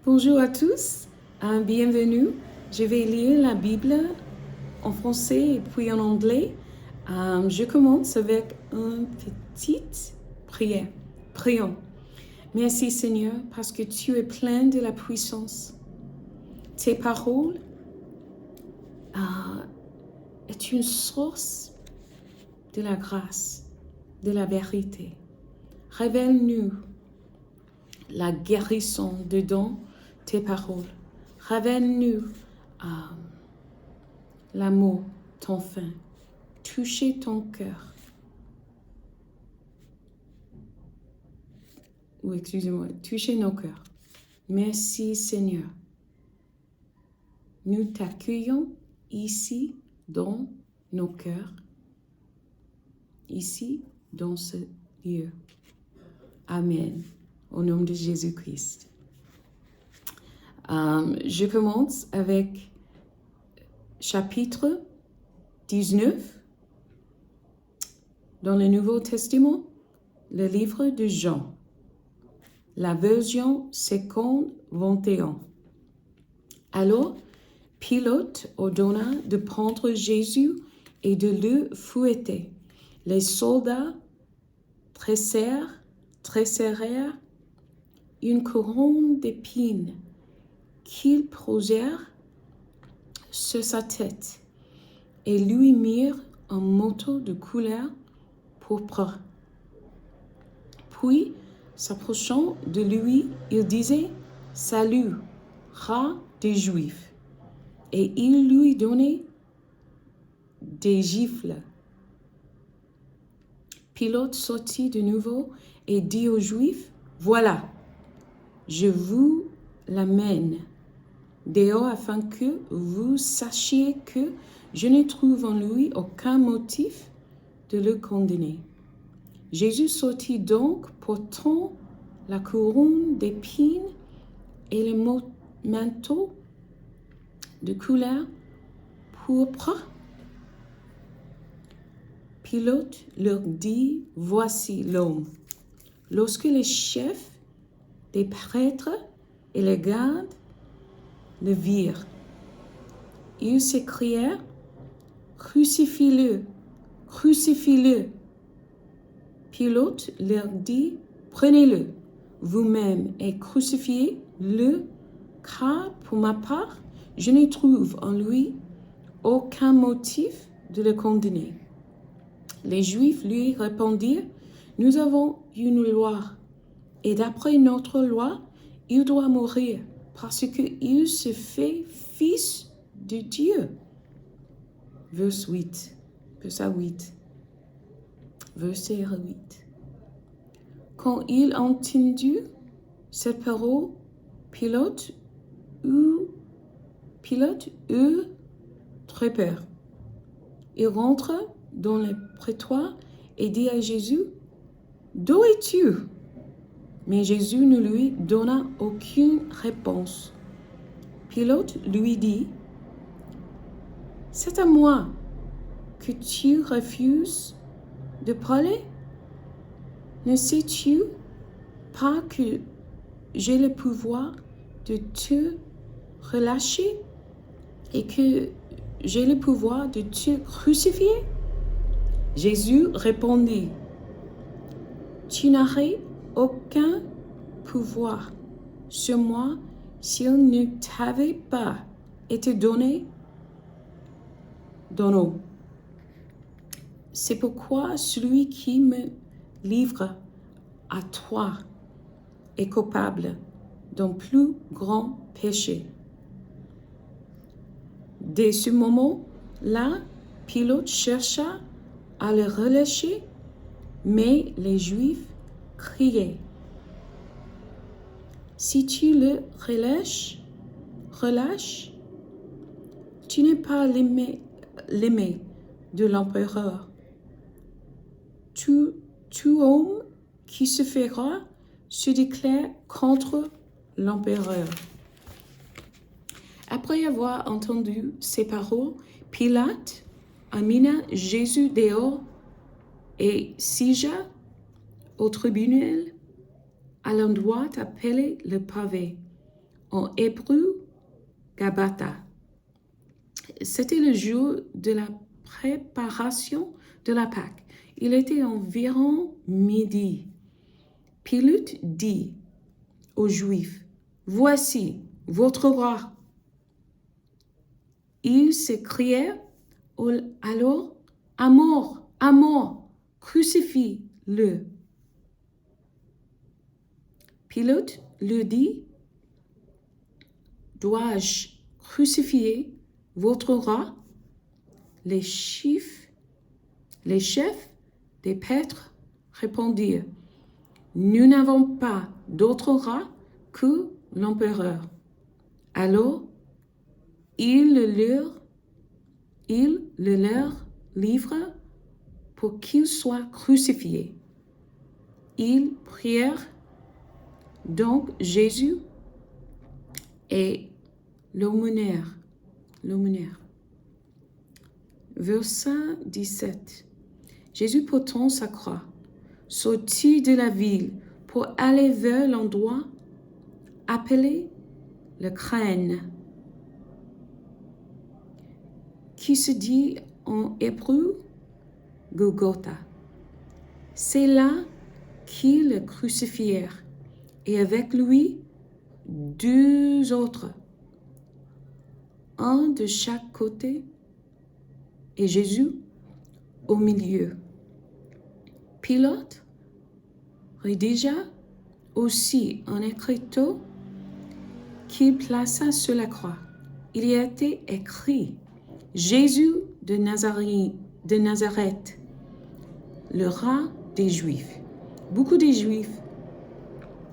Bonjour à tous, bienvenue. Je vais lire la Bible en français et puis en anglais. Je commence avec une petite prière. Prions. Merci Seigneur parce que tu es plein de la puissance. Tes paroles est une source de la grâce, de la vérité. Révèle-nous la guérison dedans tes paroles. Révèle-nous l'amour, ton fin. Touchez ton cœur. Touchez nos cœurs. Merci Seigneur. Nous t'accueillons ici dans nos cœurs, ici dans ce lieu. Amen. Au nom de Jésus-Christ. Je commence avec chapitre 19 dans le Nouveau Testament, le livre de Jean, la version seconde 21. Alors, Pilate ordonna de prendre Jésus et de le fouetter. Les soldats tressèrent une couronne d'épines qu'ils posèrent sur sa tête et lui mirent un manteau de couleur pourpre. Puis, s'approchant de lui, il disait « Salut, roi des Juifs !» et il lui donnait des gifles. Pilate sortit de nouveau et dit aux Juifs « Voilà, je vous l'amène dehors afin que vous sachiez que je ne trouve en lui aucun motif de le condamner. » Jésus sortit donc portant la couronne d'épines et le manteau de couleur pourpre. Pilate leur dit, « Voici l'homme. » Lorsque les chefs des prêtres et les gardes le virent, ils s'écrièrent, « Crucifie-le, crucifie-le !» Pilate leur dit, « Prenez-le vous-même et crucifiez-le, car pour ma part, je ne trouve en lui aucun motif de le condamner. » Les Juifs lui répondirent, « Nous avons une loi, et d'après notre loi, il doit mourir, parce qu'il se fait fils de Dieu. » Verset 8. Quand il entendit cette parole, Pilate eut très peur. Il rentra dans le prétoire et dit à Jésus, « D'où es-tu » Mais Jésus ne lui donna aucune réponse. Pilate lui dit, « C'est à moi que tu refuses de parler? Ne sais-tu pas que j'ai le pouvoir de te relâcher et que j'ai le pouvoir de te crucifier? » Jésus répondit, « Tu n'aurais aucun pouvoir sur moi s'il ne t'avait pas été donné d'en haut. C'est pourquoi celui qui me livre à toi est coupable d'un plus grand péché. » Dès ce moment-là, Pilate chercha à le relâcher, mais les Juifs criaient, « Si tu le relâches, tu n'es pas l'aimé de l'empereur. Tout homme qui se fera se déclare contre l'empereur. » Après avoir entendu ces paroles, Pilate amena Jésus dehors et sigea au tribunal à l'endroit appelé le pavé, en hébreu Gabbatha. C'était le jour de la préparation de la Pâque. Il était environ midi. Pilate dit aux Juifs, « Voici votre roi. » Ils s'écrièrent alors, « À mort, crucifie-le. » Pilate leur dit, « Dois-je crucifier votre roi? » Les chefs des prêtres répondirent, « Nous n'avons pas d'autre roi que l'empereur. » Alors, il le leur livre pour qu'il soit crucifié. Ils prièrent donc Jésus et l'aumônière. Verset 17. Jésus portant sa croix sortit de la ville pour aller vers l'endroit appelé le Crâne, qui se dit en hébreu Golgotha. C'est là qu'ils le crucifièrent, et avec lui 2 autres, un de chaque côté, et Jésus au milieu. Pilate rédigea aussi un écriteau qu'il plaça sur la croix. Il y était écrit, « Jésus de Nazareth, le roi des Juifs. » Beaucoup de Juifs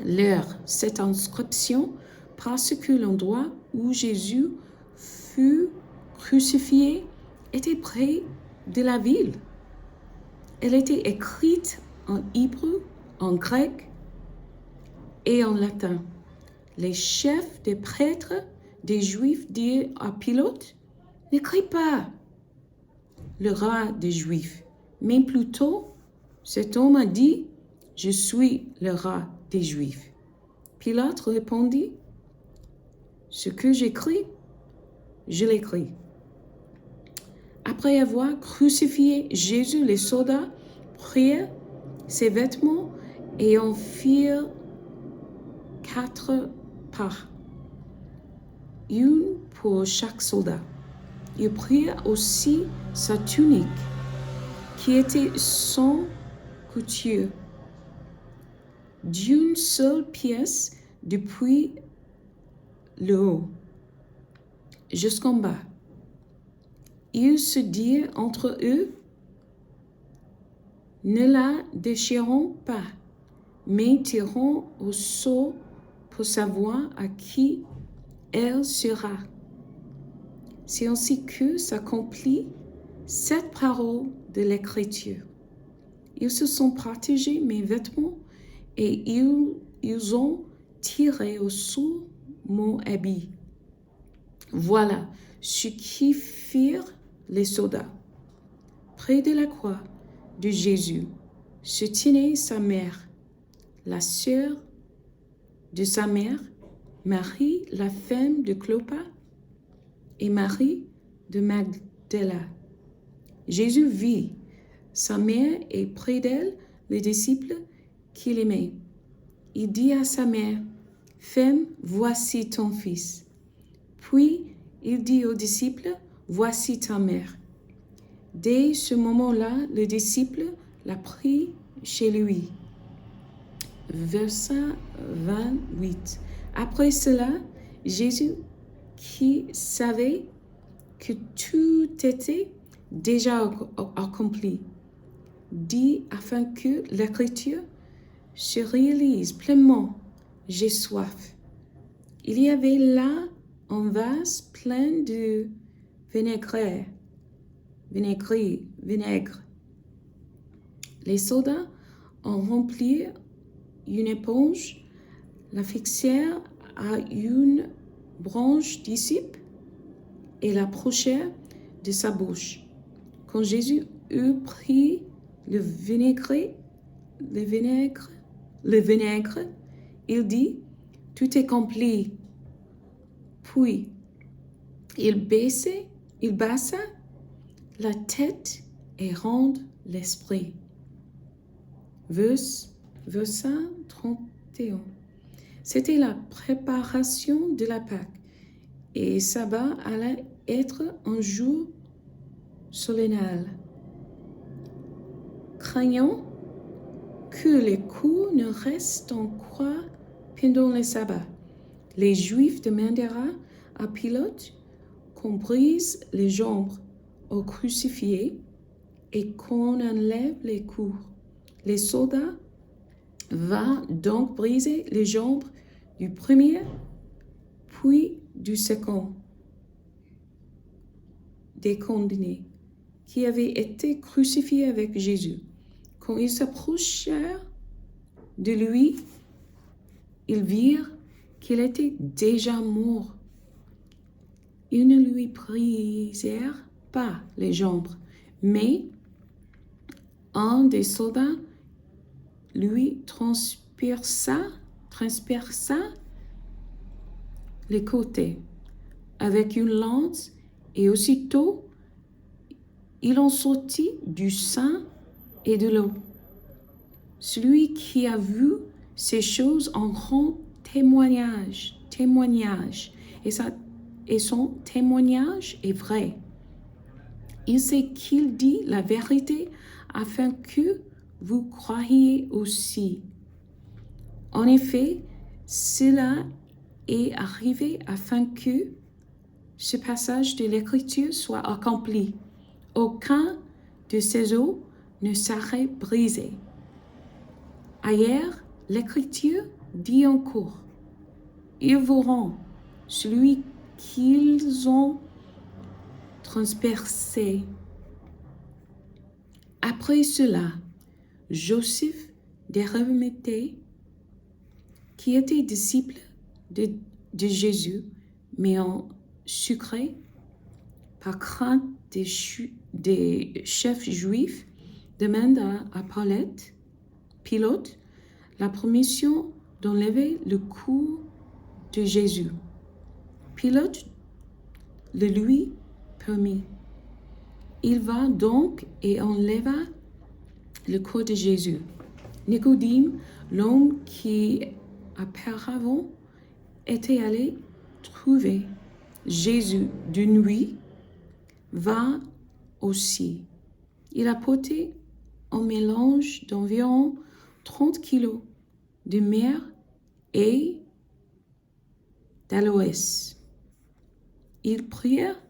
lirent cette inscription parce que l'endroit où Jésus fut crucifié était près de la ville. Elle était écrite en hébreu, en grec et en latin. Les chefs des prêtres des Juifs dirent à Pilate, « N'écris pas le roi des Juifs, mais plutôt cet homme a dit, « Je suis le roi des Juifs. » Pilate répondit, « Ce que j'écris, je l'écris. » Après avoir crucifié Jésus, les soldats prirent ses vêtements et en firent 4 parts, une pour chaque soldat. Ils prirent aussi sa tunique, qui était sans couture, d'une seule pièce depuis le haut jusqu'en bas. Ils se dirent entre eux, « Ne la déchirons pas, mais tirons au sort pour savoir à qui elle sera. » C'est ainsi que s'accomplit cette parole de l'Écriture. Ils se sont partagés mes vêtements et ils ont tiré au sort mon habit. Voilà ce qui firent les soldats. Près de la croix de Jésus se tenait sa mère, la sœur de sa mère, Marie, la femme de Clopas, et Marie de Magdala. Jésus vit sa mère et près d'elle les disciples qu'il aimait. Il dit à sa mère, « Femme, voici ton fils. » Puis il dit aux disciples, « Voici ta mère. » Dès ce moment-là, le disciple l'a pris chez lui. Verset 28. Après cela, Jésus, qui savait que tout était déjà accompli, dit afin que l'Écriture se réalise pleinement, « J'ai soif. » Il y avait là un vase plein de vinaigre. Les soldats en remplirent une éponge, la fixèrent à une branche d'hysope et l'approchèrent de sa bouche. Quand Jésus eut pris le vinaigre, il dit, « Tout est accompli. » Puis, il baissa la tête et rend l'esprit. Verset 31. C'était la préparation de la Pâque, et sabbat allait être un jour solennel. Craignant que les coups ne restent en croix pendant le sabbat, les Juifs demandèrent à Pilate qu'on brise les jambes au crucifié et qu'on enlève les coups. Les soldats vinrent donc briser les jambes du premier, puis du second des condamnés qui avaient été crucifiés avec Jésus. Quand ils s'approchèrent de lui, ils virent qu'il était déjà mort. Ils ne lui brisèrent pas les jambes, mais un des soldats lui transperça les côtés avec une lance, et aussitôt il en sortit du sang et de l'eau. Celui qui a vu ces choses en rend témoignage, et son témoignage est vrai. Il sait qu'il dit la vérité afin que vous croyiez aussi. En effet, cela est arrivé afin que ce passage de l'Écriture soit accompli. Aucun de ces os ne serait brisé. Ailleurs, l'Écriture dit encore, ils verront celui qu'ils ont transpercé. Après cela, Joseph d'Arimathée, qui était disciple de Jésus, mais en secret, par crainte des chefs juifs, demanda à Pilate la permission d'enlever le cou de Jésus. Pilate le lui permit. Il va donc et enleva le corps de Jésus. Nicodème, l'homme qui auparavant était allé trouver Jésus de nuit, va aussi. Il a porté un mélange d'environ 30 kilos de myrrhe et d'aloès. Ils prirent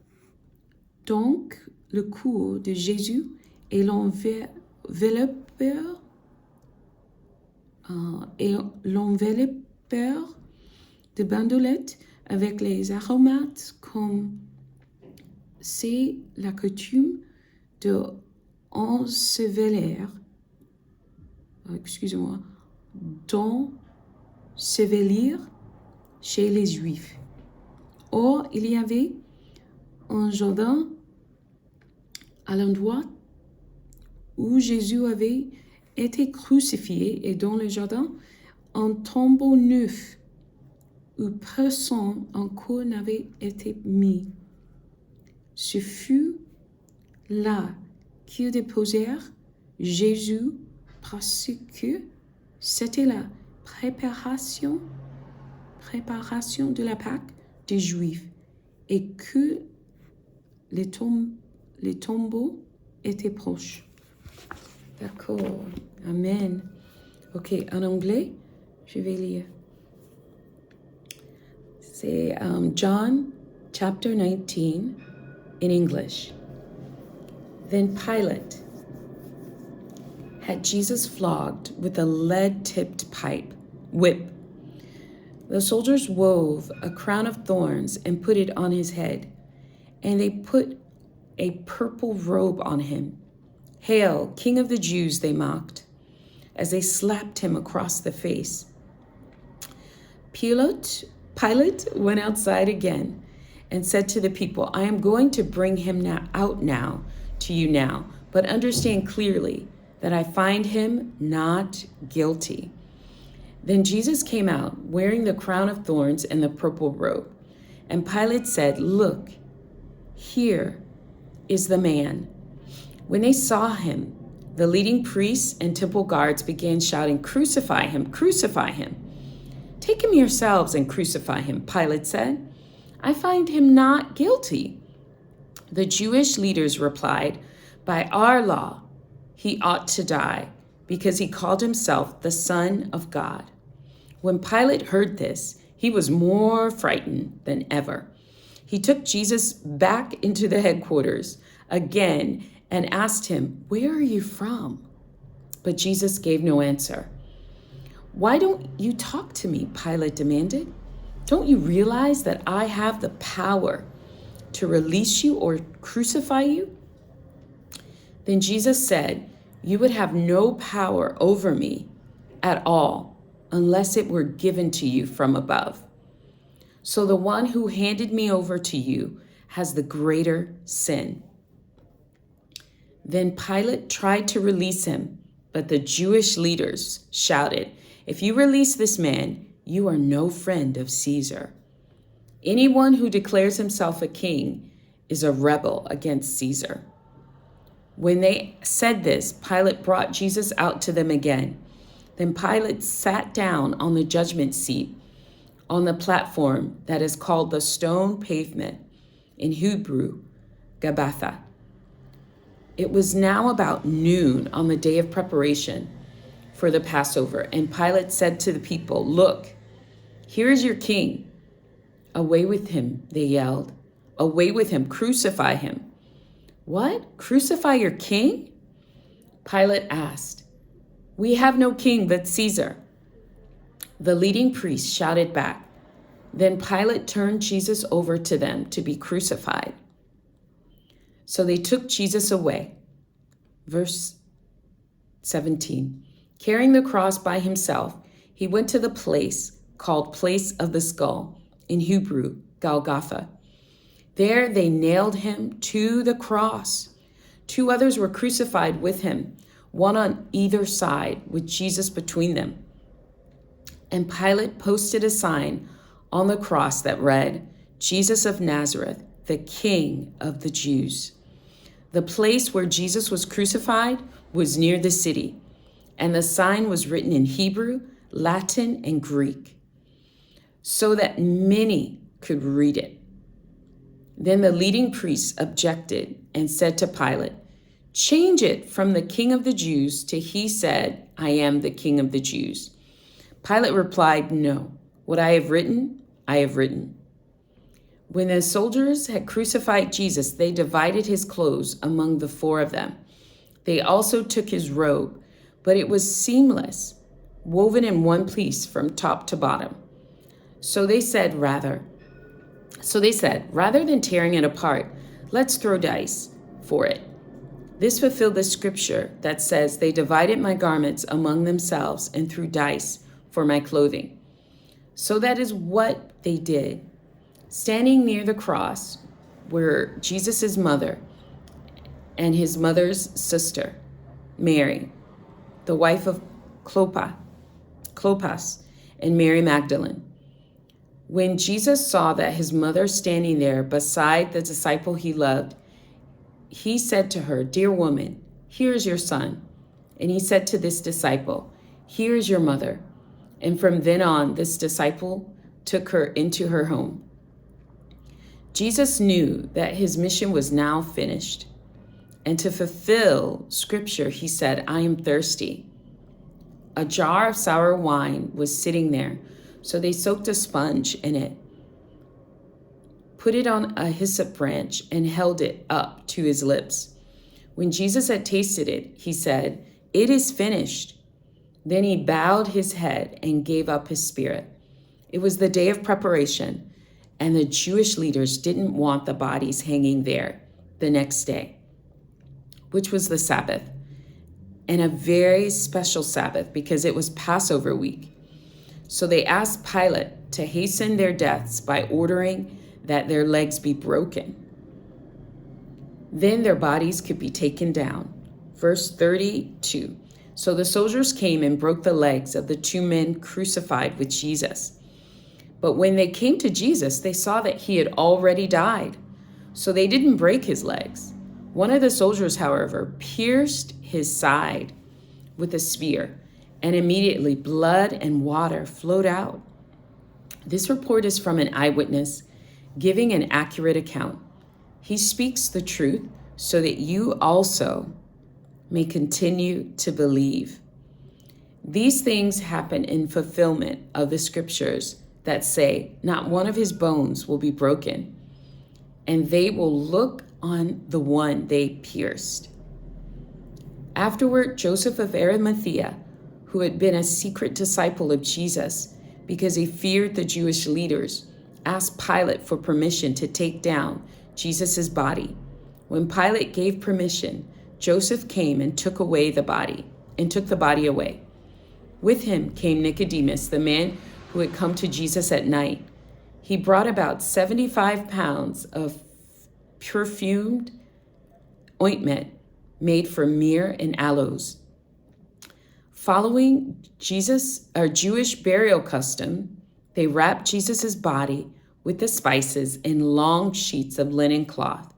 donc le cou de Jésus et l'enveloppèrent de bandelettes avec les aromates, comme c'est la coutume de d'ensevelir chez les Juifs. Or, il y avait un jardin à l'endroit où Jésus avait été crucifié, et dans le jardin, un tombeau neuf où personne encore n'avait été mis. Ce fut là qu'ils déposèrent Jésus, parce que c'était la préparation de la Pâque des Juifs, et que les tombeaux étaient proches. D'accord. Amen. Ok, en anglais, je vais lire. C'est John chapter 19 in English. Then Pilate had Jesus flogged with a lead-tipped whip. The soldiers wove a crown of thorns and put it on his head, and they put a purple robe on him. "Hail, King of the Jews," they mocked, as they slapped him across the face. Pilate went outside again and said to the people, "I am going to bring him out to you now, but understand clearly that I find him not guilty." Then Jesus came out, wearing the crown of thorns and the purple robe. And Pilate said, "Look, here is the man." When they saw him, the leading priests and temple guards began shouting, "Crucify him, crucify him." "Take him yourselves and crucify him," Pilate said. "I find him not guilty." The Jewish leaders replied, "By our law, he ought to die, because he called himself the Son of God." When Pilate heard this, he was more frightened than ever. He took Jesus back into the headquarters again and asked him, "Where are you from?" But Jesus gave no answer. "Why don't you talk to me?" Pilate demanded. "Don't you realize that I have the power to release you or crucify you?" Then Jesus said, "You would have no power over me at all unless it were given to you from above. So the one who handed me over to you has the greater sin." Then Pilate tried to release him, but the Jewish leaders shouted, "If you release this man, you are no friend of Caesar. Anyone who declares himself a king is a rebel against Caesar." When they said this, Pilate brought Jesus out to them again. Then Pilate sat down on the judgment seat on the platform that is called the Stone Pavement, in Hebrew, Gabbatha. It was now about noon on the day of preparation for the Passover, and Pilate said to the people, "Look, here is your king." "Away with him," they yelled. "Away with him, crucify him." "What? Crucify your king?" Pilate asked. "We have no king but Caesar." The leading priests shouted back. Then Pilate turned Jesus over to them to be crucified. So they took Jesus away. Verse 17. Carrying the cross by himself, he went to the place called Place of the Skull, in Hebrew, Golgotha. There they nailed him to the cross. 2 others were crucified with him, one on either side, with Jesus between them. And Pilate posted a sign on the cross that read, "Jesus of Nazareth, the King of the Jews." The place where Jesus was crucified was near the city, and the sign was written in Hebrew, Latin, and Greek, so that many could read it. Then the leading priests objected and said to Pilate, "Change it from the King of the Jews to he said, 'I am the King of the Jews.'" Pilate replied, "No, what I have written, I have written." When the soldiers had crucified Jesus, they divided his clothes among the 4 of them. They also took his robe, but it was seamless, woven in one piece from top to bottom. So they said, rather than tearing it apart, let's throw dice for it. This fulfilled the scripture that says, "They divided my garments among themselves and threw dice for my clothing." So that is what they did. Standing near the cross were Jesus' mother and his mother's sister, Mary, the wife of Clopas, and Mary Magdalene. When Jesus saw that his mother standing there beside the disciple he loved, he said to her, "Dear woman, here is your son." And he said to this disciple, "Here is your mother." And from then on, this disciple took her into her home. Jesus knew that his mission was now finished. And to fulfill scripture, he said, "I am thirsty." A jar of sour wine was sitting there, so they soaked a sponge in it, put it on a hyssop branch, and held it up to his lips. When Jesus had tasted it, he said, "It is finished." Then he bowed his head and gave up his spirit. It was the day of preparation, and the Jewish leaders didn't want the bodies hanging there the next day, which was the Sabbath, and a very special Sabbath because it was Passover week. So they asked Pilate to hasten their deaths by ordering that their legs be broken. Then their bodies could be taken down. Verse 32. So the soldiers came and broke the legs of the 2 men crucified with Jesus. But when they came to Jesus, they saw that he had already died. So they didn't break his legs. One of the soldiers, however, pierced his side with a spear, and immediately blood and water flowed out. This report is from an eyewitness giving an accurate account. He speaks the truth so that you also may continue to believe. These things happen in fulfillment of the scriptures that say, not one of his bones will be broken, and they will look on the one they pierced. Afterward, Joseph of Arimathea, who had been a secret disciple of Jesus because he feared the Jewish leaders, asked Pilate for permission to take down Jesus' body. When Pilate gave permission, Joseph came and took the body away. With him came Nicodemus, the man who had come to Jesus at night. He brought about 75 pounds of perfumed ointment made from myrrh and aloes. Following Jewish burial custom, they wrapped Jesus' body with the spices in long sheets of linen cloth.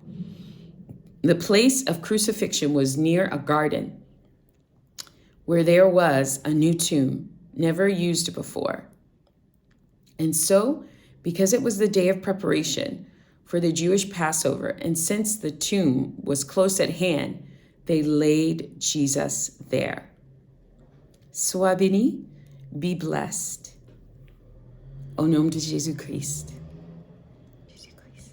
The place of crucifixion was near a garden where there was a new tomb, never used before. And so, because it was the day of preparation for the Jewish Passover, and since the tomb was close at hand, they laid Jesus there. Sois béni, be blessed. Au nom de Jésus-Christ.